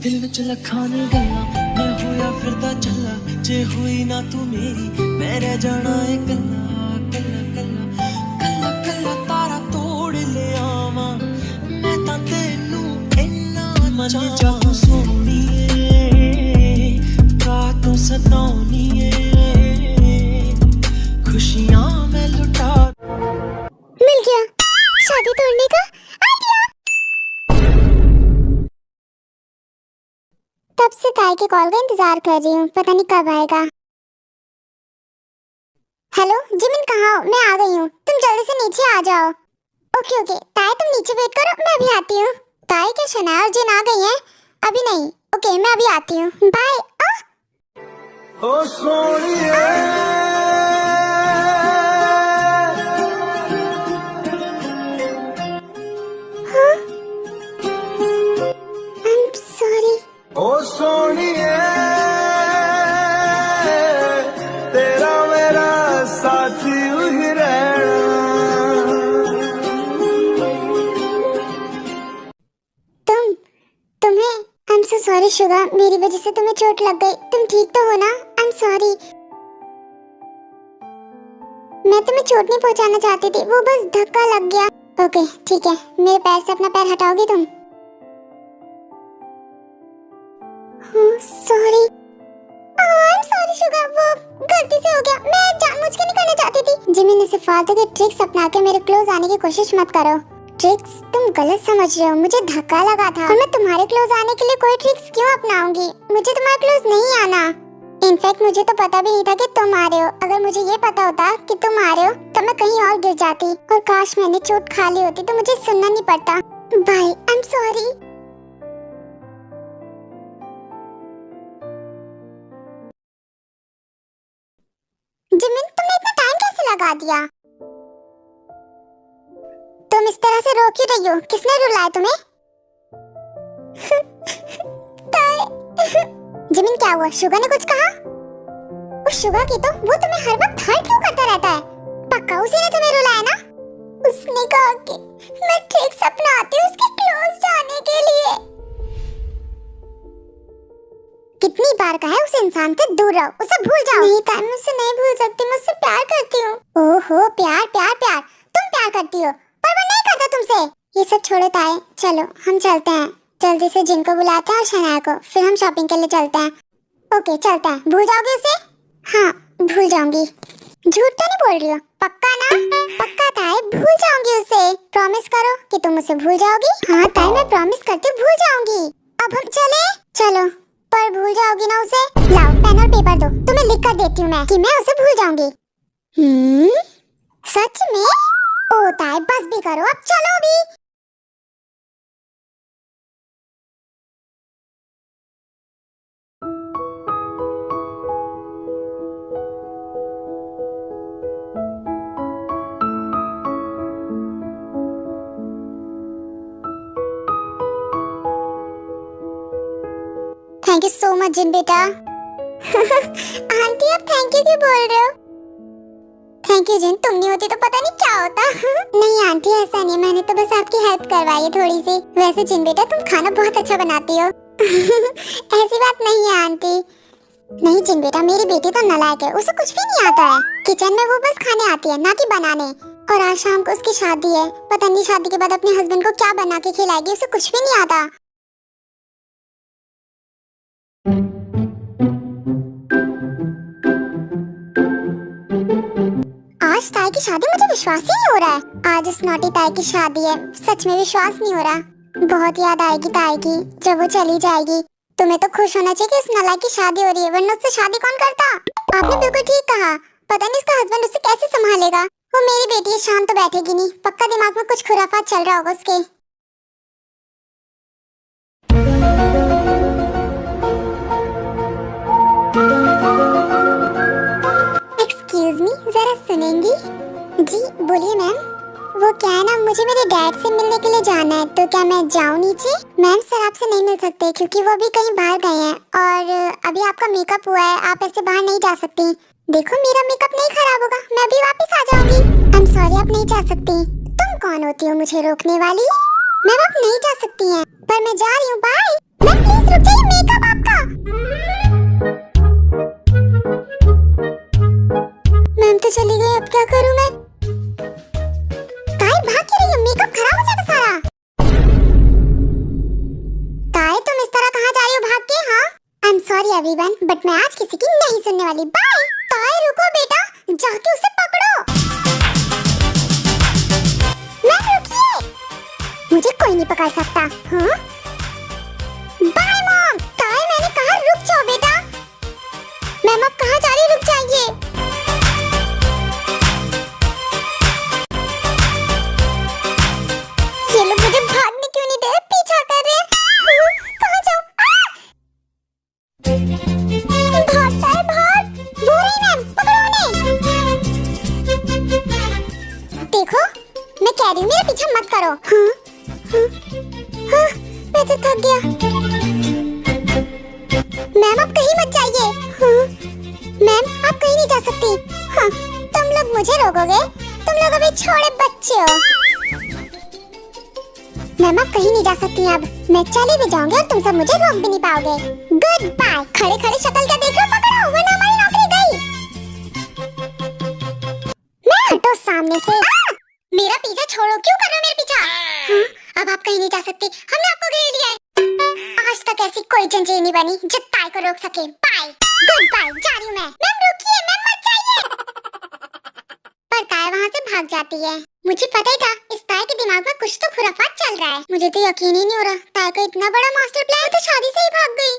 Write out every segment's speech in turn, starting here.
दिल विच लखाने गल्ला मैं होया फिरदा चला, जे हुई ना तू मेरी मैं रह जाना है कल्ला कल्ला कल्ला कल्ला कल्ला तारा तोड़ ले आवा मैं तां तेनू इन्ना चाहूं सोहणीए का तू सताउणीए खुशियां मैं लुटा। मिल गया शादी तोड़ने का आइडिया। तब से ताई के कॉल का इंतजार कर रही हूँ, पता नहीं कब आएगा। हेलो जिमिन कहाँ हो? मैं आ गई हूँ, तुम जल्दी से नीचे आ जाओ। ओके ओके ताई तुम नीचे वेट करो, मैं अभी आती हूँ। ताई के शनाया और जिन आ गई हैं? अभी नहीं, ओके मैं अभी आती हूँ, बाय। ओ सोनिए ओ सोनिए तेरा मेरा साथी ही रहना। तुम्हें I am so sorry Suga, मेरी वजह से तुम्हें चोट लग गई। तुम ठीक तो हो ना? आई एम सॉरी, मैं तुम्हें चोट नहीं पहुंचाना चाहती थी, वो बस धक्का लग गया। ओके ठीक है, मेरे पैर से अपना पैर हटाओगी तुम? Sorry I am sorry Suga, वो गलती से हो गया, मैं जानबूझ के नहीं करना चाहती थी। जिमिन से फालतू के ट्रिक्स अपना के मेरे क्लोज आने की कोशिश मत करो। ट्रिक्स? तुम गलत समझ रहे हो, मुझे धक्का लगा था और मैं तुम्हारे क्लोज आने के लिए कोई ट्रिक्स क्यों अपनाऊंगी? मुझे तुम्हारे क्लोज नहीं आना। इनफैक्ट मुझे तो पता भी नहीं था कि तुम आ रहे हो। अगर मुझे ये पता होता कि तुम आ रहे हो तो मैं कहीं और गिर जाती और काश मैंने चोट खा ली होती तो मुझे सुनना नहीं पड़ता। Bye, I am sorry. Jimin तुमने इतना टाइम कैसे लगा दिया? तुम इस तरह से रो क्यों रही हो? किसने रुलाया तुम्हें? जिमिन क्या हुआ? शुगा ने कुछ कहा? उस शुगा की तो वो तुम्हें हर वक्त हर्ट क्यों करता रहता है? पक्का उसी ने तुम्हें रुलाया ना? उसने कहा कि मैं ट्रिक्स अपनाती हूँ उसके क्लोज जाने के लिए। कितनी बार कहा है उस इंसान से दूर रहो, उसे भूल जाओ। नहीं ताई, मुझसे नहीं भूल सकती, मुझसे प्यार करती हूँ। ओहो प्यार प्यार प्यार, तुम प्यार करती हो पर वो नहीं करता तुमसे। ये सब छोड़ो ताई, चलो हम चलते हैं। जल्दी से जिनको बुलाते हैं और शनाया को, फिर हम शॉपिंग के लिए चलते हैं। ओके चलते हैं। भूल जाओगे उसे? हाँ भूल जाऊंगी। झूठ तो नहीं बोल रही हो? पक्का ना? पक्का ताई, भूल जाऊंगी उसे। प्रॉमिस करो कि तुम उसे भूल जाओगी। हाँ ताई मैं प्रॉमिस करती हूँ, भूल जाऊंगी। अब हम चले? चलो, पर भूल जाओगी ना उसे? लाओ पेन और पेपर दो, तुम्हें लिख कर देती हूँ मैं कि मैं उसे भूल जाऊंगी। सच में? ओ ताई बस भी करो, अब चलो भी। थैंक यू सो मच जिन बेटा। आंटी आप थैंक यू क्यों बोल रहे हो? थैंक यू जिन, तुम नहीं होती तो पता नहीं क्या होता। नहीं आंटी ऐसा नहीं, मैंने तो बस आपकी हेल्प करवाई है थोड़ी सी। वैसे जिन बेटा तुम खाना बहुत अच्छा बनाती हो। ऐसी बात नहीं है आंटी। नहीं जिन बेटा, मेरी बेटी तो नालायक है, उसे कुछ भी नहीं आता है। किचन में वो बस खाने आती है, ना कि बनाने। और आज शाम को उसकी शादी है, पता नहीं शादी के बाद अपने हस्बैंड को क्या बना के खिलाएगी, उसे कुछ भी नहीं आता। आज ताई की शादी, मुझे विश्वास ही नहीं हो रहा है। आज उस नौटी ताई की शादी है, सच में विश्वास नहीं हो रहा। बहुत याद आएगी ताई की जब वो चली जाएगी। तुम्हें तो खुश होना चाहिए कि उस नालायक की शादी हो रही है, वरना उससे शादी कौन करता? आपने बिल्कुल ठीक कहा। पता नहीं उसका हस्बैंड उसे कैसे संभालेगा। वो मेरी बेटी है, शाम तो बैठेगी नहीं। पक्का दिमाग में कुछ खुराफात चल रहा होगा उसके। एक्सक्यूज मी, जरा सुनेंगी? जी बोलिए मैम। वो क्या है ना, मुझे मेरे डैड से मिलने के लिए जाना है, तो क्या मैं जाऊँ नीचे? मैम सर आपसे नहीं मिल सकते क्योंकि वो अभी कहीं बाहर गए हैं और अभी आपका मेकअप हुआ है, आप ऐसे बाहर नहीं जा सकती। देखो मेरा मेकअप नहीं खराब होगा, मैं अभी वापस आ जाऊंगी। आई एम सॉरी अब नहीं जा सकती। तुम कौन होती हो मुझे रोकने वाली? मैम अब नहीं जा सकती हैं, पर मैं जा रही हूँ, बाय। मैम प्लीज रुक जाइए, मेकअप आपका। मैम तो चली गई, अब क्या करूँ मैं? ताई भाग क्यों रही हो? मेकअप खराब हो जाएगा सारा। ताई तुम इस तरह कहाँ जा रही हो भाग के? हाँ आई एम सॉरी एवरीवन, बट मैं आज किसी की नहीं सुनने वाली, बाय। ताई रुको बेटा, जाके उसे पकड़ो। मैम रुकिए, मुझे कोई नहीं पकड़ सकता। हाँ बाय मॉम। ताई मैंने कहा रुक जाओ बेटा। मैम आप कहाँ जा रही हो? रुक जाइए। ये लोग मुझे भागने क्यों नहीं दे रहे? पीछा कर रहे हैं। कहाँ जाऊँ? भागता है, भाग। वो रही मैम, पकड़ो उन्हें। देखो मैं कह रही हूँ मेरा पीछा मत करो। हाँ, मैं तो थक गया। मैम आप कहीं मत जाइए। मैम आप कहीं नहीं जा सकती। हाँ, तुम लोग मुझे रोकोगे? तुम लोग अभी छोटे बच्चे हो। मैम आप कहीं नहीं जा सकती अब। मैं चली भी जाऊंगी और तुम सब मुझे रोक भी नहीं पाओगे। Goodbye. खड़े खड़े शक्ल क्या देख रहे हो? पकड़ो वरना हमारी नौकरी गई। मैं हटो सामने से। मेरा पीछा छोड़ो, क्यों कर रहे हो मेरे पीछा? हाँ, अब आप कहीं नहीं जा सकती, हमने आपको घेर लिया है। आज तक ऐसी कोई जंजीर नहीं बनी जो ताई को रोक सके। बाय, गुड बाय, जा रही हूँ मैं। मैम रुकिए, मैम मत जाइए। पर ताई वहाँ से भाग जाती है। मुझे पता ही था इस ताई के दिमाग में कुछ तो खुराफात चल रहा है। मुझे तो यकीन ही नहीं हो रहा ताई का इतना बड़ा मास्टर प्लान तो शादी से ही भाग गई।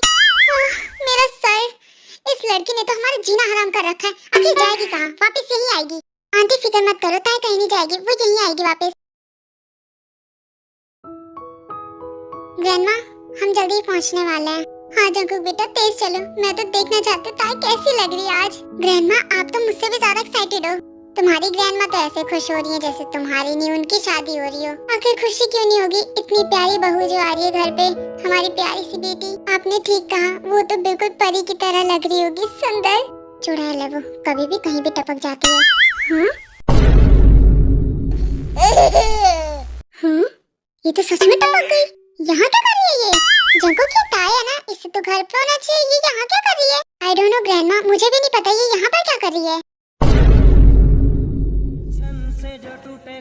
मेरा सर, इस लड़की ने तो हमारा जीना हराम कर रखा है। आखिर जाएगी कहाँ? वापस यहीं आएगी। आंटी फिक्र मत करो, ताई कहीं नहीं जाएगी, वो यहीं आएगी वापस। ग्रैंडमा हम जल्दी ही पहुंचने वाले हैं। हाँ जंकुक बेटा तेज चलो, मैं तो देखना चाहती हूँ ताई कैसी लग रही है आज। ग्रैंडमा आप तो मुझसे भी ज्यादा एक्साइटेड हो। तुम्हारी ग्रैंडमा तो ऐसे खुश हो रही है जैसे तुम्हारी नहीं उनकी शादी हो रही हो। आखिर खुशी क्यों नहीं होगी? इतनी प्यारी बहू जो आ रही है घर पे, हमारी प्यारी सी बेटी। आपने ठीक कहा, वो तो बिल्कुल परी की तरह लग रही होगी, सुंदर। चुड़ैल है वो, कभी भी कहीं भी टपक जाती है। ये तो सच में टपक गई। यहाँ क्या कर रही है ये? जंकुक की ताई है ना, इसे तो घर पे होना चाहिए, ये यहाँ क्या कर रही है? आई डोंट नो ग्रैंडमा, मुझे भी नहीं पता ये यहाँ पर क्या कर रही है।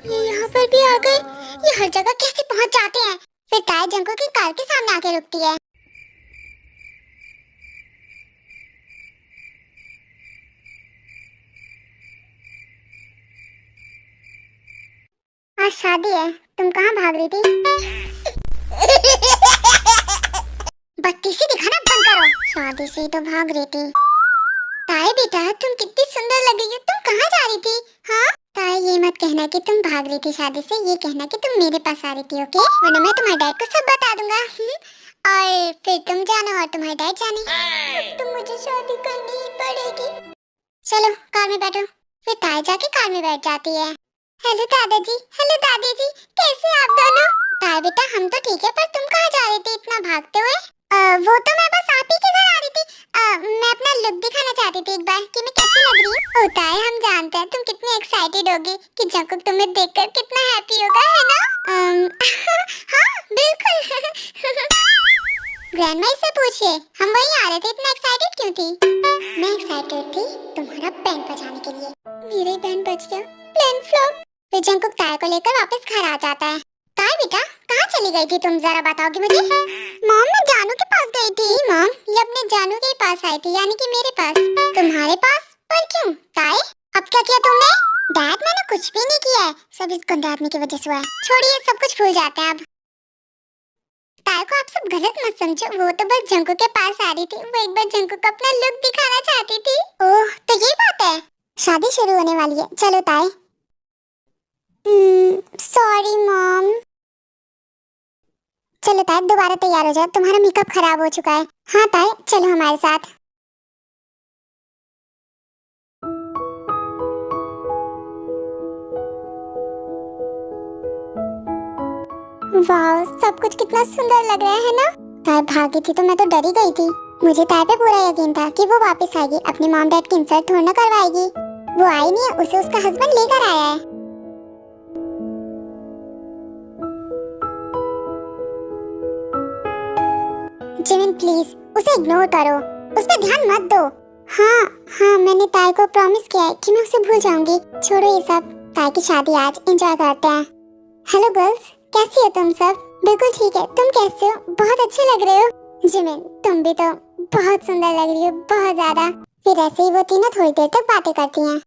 ये यहाँ पर भी आ गए। ये हर जगह कैसे पहुँच जाते हैं? फिर ताई जंकुक की कार के सामने आके रुकती है। आज शादी है, तुम कहाँ भाग रही थी? बत्ती से दिखाना बंद करो। शादी से ही तो भाग रही थी। ताई बेटा तुम कितनी सुंदर लग रही हो, तुम कहाँ जा रही थी? हाँ ताई ये मत कहना कि तुम भाग रही थी शादी से, ये कहना कि तुम मेरे पास आ रही थी, ओके? वरना मैं तुम्हारे डैड को सब बता दूंगा। और फिर तुम जाना और तुम्हारे डैड जाने। अब तो मुझे शादी करनी ही पड़ेगी। चलो कार में बैठो। फिर ताई जाके कार में बैठ जाती है। हेलो दादाजी, हेलो दादी जी, कैसे आप दोनों? ताई बेटा हम तो ठीक है, पर तुम कहाँ जा रही थी इतना भागते हुए? वो तो मैं बस आप ही के घर आ रही थी। मैं अपना लुक दिखाना चाहती थी एक बार कि मैं कैसी लग रही हूँ। होता है, हम जानते हैं तुम कितनी एक्साइटेड होगी कि जंकुक तुम्हें देखकर कितना हैप्पी होगा, है ना? हाँ बिल्कुल। ग्रैंडमा से पूछिए, हम वहीं आ रहे थे, इतना एक्साइटेड क्यों थी? मैं एक्साइटेड थी तुम्हारा बैंड बजाने के लिए। मेरा ही बैंड बज गया, प्लान फ्लॉप। फिर जंकुक ताई को लेकर वापस घर आ जाता है। ताई बेटा कहाँ चली गई थी तुम, जरा बताओगी मुझे? मॉम मैं जानू के पास गई थी। मॉम ये अपने जानू के पास आई थी, यानी कि मेरे पास। तुम्हारे पास? पर क्यों ताई? अब क्या किया तुमने? डैड मैंने कुछ भी नहीं किया है, सब इस गंदे आदमी की वजह से हुआ है। छोड़िए सब कुछ भूल जाते हैं अब। ताई को आप सब गलत मत समझो, वो तो बस जंकुक के पास आ रही थी। वो एक बार जंकुक को अपना लुक दिखाना चाहती थी। ओह तो ये बात है। शादी शुरू होने वाली है, चलो ताई। Sorry mom. चलो ताई दोबारा तैयार हो जाओ, तुम्हारा मेकअप खराब हो चुका है। हाँ ताई चलो हमारे साथ। वाह सब कुछ कितना सुंदर लग रहा है ना? ताई भागी थी तो मैं तो डर ही गई थी। मुझे ताई पे पूरा यकीन था कि वो वापस आएगी, अपने मॉम डैड की इंसल्ट थोड़ा ना करवाएगी। वो आई नहीं है, उसे उसका हस्बैंड लेकर आया है। जिमिन प्लीज उसे इग्नोर करो, उस पर ध्यान मत दो। हाँ मैंने ताई को प्रॉमिस किया है कि मैं उसे भूल जाऊंगी। छोड़ो ये सब, ताई की शादी आज एंजॉय करते हैं। हेलो गर्ल्स, कैसी हो तुम सब? बिल्कुल ठीक है, तुम कैसे हो? बहुत अच्छे लग रहे हो। जिमिन तुम भी तो बहुत सुंदर लग रही हो, बहुत ज्यादा। फिर ऐसे ही वो तीनों थोड़ी देर तक बातें करती हैं।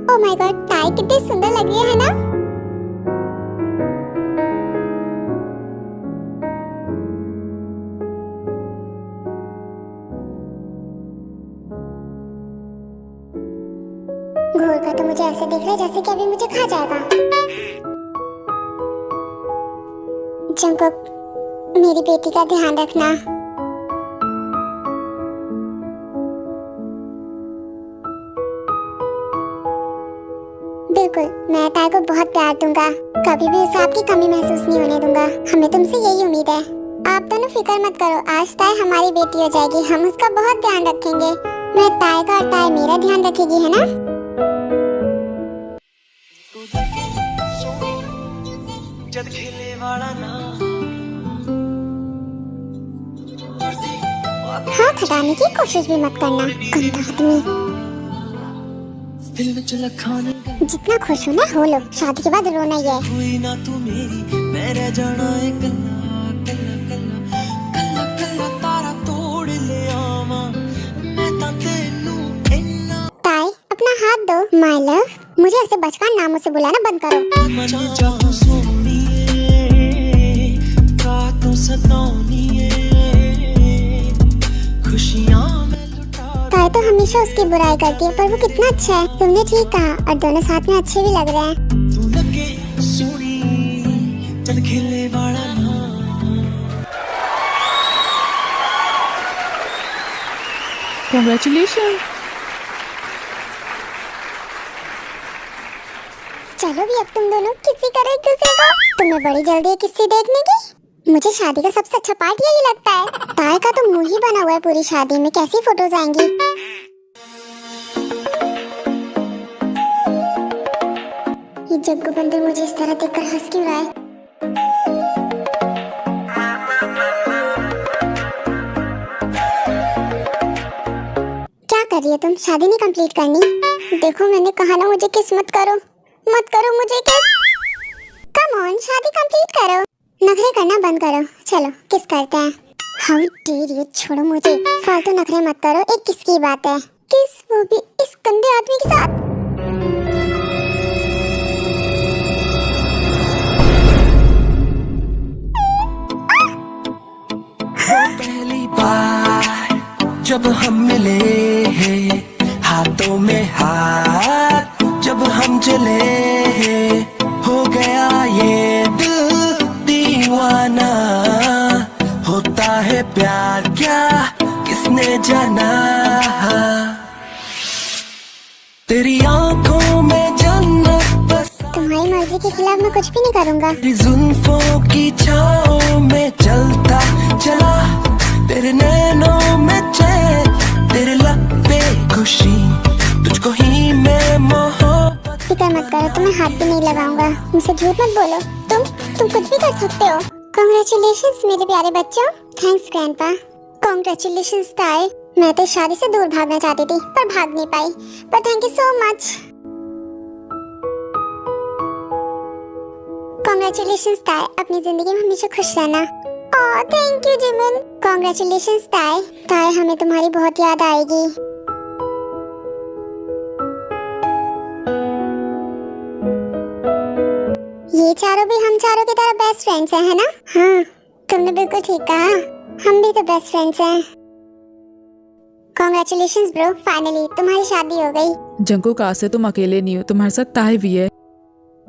ओह माय गॉड, ताई कितनी सुंदर लग रही है ना? घोर का तो मुझे ऐसे दिख रहा है जैसे कि अभी मुझे खा जाएगा। जंगकुक, मेरी बेटी का ध्यान रखना। बिल्कुल, मैं ताई को बहुत प्यार दूंगा, कभी भी उसे आपकी कमी महसूस नहीं होने दूंगा। हमें तुमसे यही उम्मीद है। आप दोनों फिक्र मत करो, आज ताई हमारी बेटी हो जाएगी, हम उसका बहुत ध्यान रखेंगे। मैं ताई का और ताई मेरा ध्यान रखेगी, है ना? जद खेले वाला ना हाथ हटाने की कोशिश भी मत करना, गंदा आदमी। दिल में चला खाने जितना खुश हो ना हो लो, शादी के बाद रोना ही है। हुई ना तू मेरी, मैं रह जाना है कल्ला कल्ला कल्ला कल्ला कल्ला तारा तोड़ ले आवा मैं ता तेनू इन्ना। ताई अपना हाथ दो। माय लव, मुझे ऐसे बचकान नामों से बुलाना बंद करो। मजा जाऊं सोनिए का तू सतानिए खुशियां में लुटा। ताई तो हमेशा उसकी बुराई करती है, पर वो कितना अच्छा है। तुमने ठीक कहा, और दोनों साथ में अच्छे भी लग रहे हैं। तू लगे सोनी जद खेले वाला ना। Congratulations! चलो भी अब तुम दोनों किसी करो एक दूसरे को। तुम्हें बड़ी जल्दी है किसी देखने की। मुझे शादी का सबसे अच्छा पार्ट यही लगता है। ताई का तो मुंह ही बना हुआ है पूरी शादी में, कैसी फोटोज आएंगी। ये जग्गू बंदर मुझे इस तरह देखकर हंस क्यों रहा है? क्या कर रही है तुम? शादी नहीं कंप्लीट करनी? देखो मैंने कहा ना, मुझे किस मत करो, मत करो मुझे किस। कम ऑन, शादी कंप्लीट करो, नखरे करना बंद करो। चलो किस करते हैं। हाउ डेयर यू, छोड़ो मुझे, फालतू नखरे मत करो। एक किस की बात है, किस, वो भी इस गंदे आदमी के साथ। पहली बार जब हम मिले हैं, हाथों में हाथ जब हम चले हैं, हो गया ये दिल दीवाना। होता है प्यार क्या किसने जाना, तेरी आंखों में जन्नत बस। तुम्हारी मर्जी के खिलाफ मैं कुछ भी नहीं करूँगा। तेरी जुल्फों की छाँव में चलता चला, तेरे नैनों में चैन, तेरे लब पे खुशी, तुझको ही मैं मोहब्बत। फिक्र मत करो, तुम्हें हाथ भी नहीं लगाऊंगा। मुझसे झूठ मत बोलो, तुम कुछ भी कर सकते हो। कांग्रेचुलेशंस मेरे प्यारे बच्चों। Thanks grandpa. कांग्रेचुलेशंस ताई। मैं तो शादी से दूर भागना चाहती थी पर भाग नहीं पाई, पर thank you so much. Congratulations ताई, अपनी जिंदगी में हमेशा खुश रहना। Oh thank you Jimin. Congratulations ताई। ताई हमें तुम्हारी बहुत याद आएगी। ये चारों भी हम चारों की तरह बेस्ट फ्रेंड्स हैं, है ना? हाँ, तुमने बिल्कुल ठीक कहा, हम भी तो बेस्ट फ्रेंड्स हैं।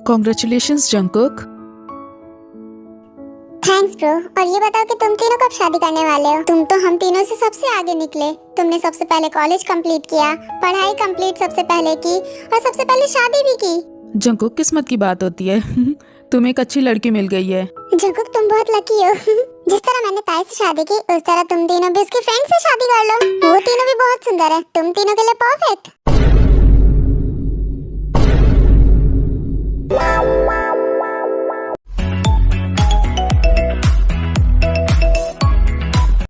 Congratulations Jungkook. Thanks bro. और ये बताओ कि तुम तीनों कब शादी करने वाले हो? तुम तो हम तीनों से सबसे आगे निकले। तुमने सबसे पहले कॉलेज कंप्लीट किया, पढ़ाई कंप्लीट सबसे पहले की और सबसे पहले शादी भी की। जंगकुक किस्मत की बात होती है। तुम्हें एक अच्छी लड़की मिल गई है। जंगकुक तुम बहुत लकी हो। जिस तरह मैंने ताई से शादी की, उस तरह तुम तीनों भी उसकी फ्रेंड से शादी कर लो। वो तीनों भी बहुत सुंदर है, तुम तीनों के लिए परफेक्ट।